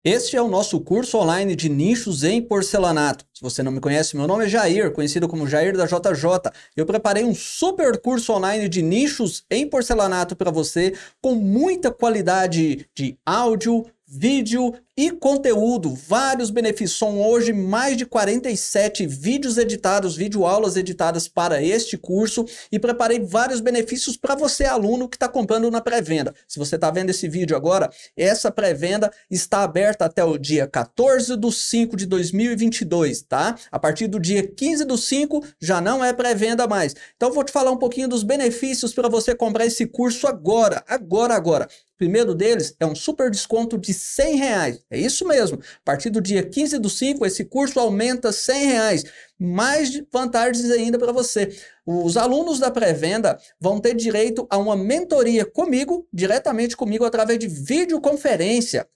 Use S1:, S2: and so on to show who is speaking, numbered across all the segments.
S1: Este é o nosso curso online de nichos em porcelanato. Se você não me conhece, meu nome é Jair, conhecido como Jair da JJ. Eu preparei um super curso online de nichos em porcelanato para você, com muita qualidade de áudio, vídeo e conteúdo, vários benefícios. São hoje mais de 47 vídeos editados, videoaulas editadas para este curso, e preparei vários benefícios para você, aluno, que está comprando na pré-venda. Se você está vendo esse vídeo agora, essa pré-venda está aberta até o dia 14/5 de 2022, tá? A partir do dia 15/5 já não é pré-venda mais. Então eu vou te falar um pouquinho dos benefícios para você comprar esse curso agora. O primeiro deles é um super desconto de R$100. É isso mesmo. A partir do dia 15/5, esse curso aumenta R$100. Mais vantagens ainda para você. Os alunos da pré-venda vão ter direito a uma mentoria comigo, diretamente comigo, através de videoconferência.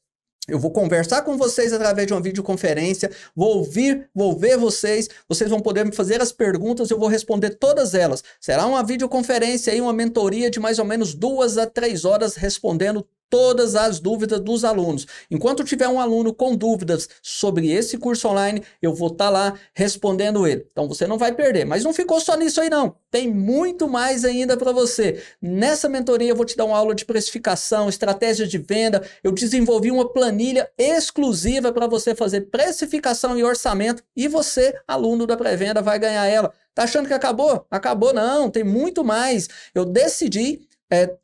S1: Eu vou conversar com vocês através de uma videoconferência, vou ver vocês vão poder me fazer as perguntas, eu vou responder todas elas. Será uma videoconferência aí, uma mentoria de mais ou menos 2 a 3 horas respondendo todas as dúvidas dos alunos. Enquanto tiver um aluno com dúvidas sobre esse curso online, eu vou estar lá respondendo ele. Então você não vai perder. Mas não ficou só nisso aí não. Tem muito mais ainda para você. Nessa mentoria eu vou te dar uma aula de precificação, estratégias de venda. Eu desenvolvi uma planilha exclusiva para você fazer precificação e orçamento, e você, aluno da pré-venda, vai ganhar ela. Tá achando que acabou? Acabou não, tem muito mais. Eu decidi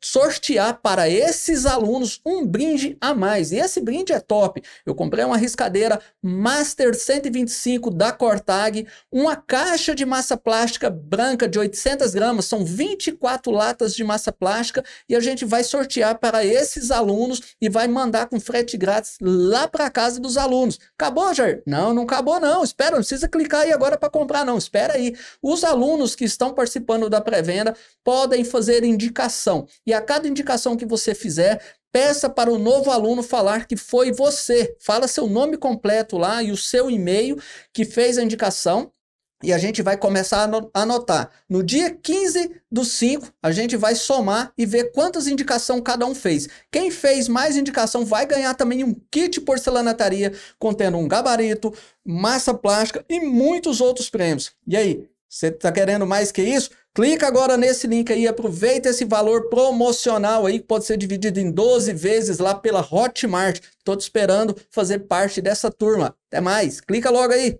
S1: sortear para esses alunos um brinde a mais, e esse brinde é top. Eu comprei uma riscadeira Master 125 da Cortag, uma caixa de massa plástica branca de 800 gramas, são 24 latas de massa plástica, e a gente vai sortear para esses alunos e vai mandar com frete grátis lá para casa dos alunos. Acabou, Jair? Não, não acabou não, espera, não precisa clicar aí agora para comprar não, espera aí. Os alunos que estão participando da pré-venda podem fazer indicação, e a cada indicação que você fizer, peça para o novo aluno falar que foi você. Fala seu nome completo lá e o seu e-mail que fez a indicação, e a gente vai começar a anotar. No dia 15/5, a gente vai somar e ver quantas indicações cada um fez. Quem fez mais indicação vai ganhar também um kit porcelanataria contendo um gabarito, massa plástica e muitos outros prêmios. E aí, você está querendo mais que isso? Clica agora nesse link aí, aproveita esse valor promocional aí, que pode ser dividido em 12 vezes lá pela Hotmart. Estou te esperando fazer parte dessa turma. Até mais, clica logo aí.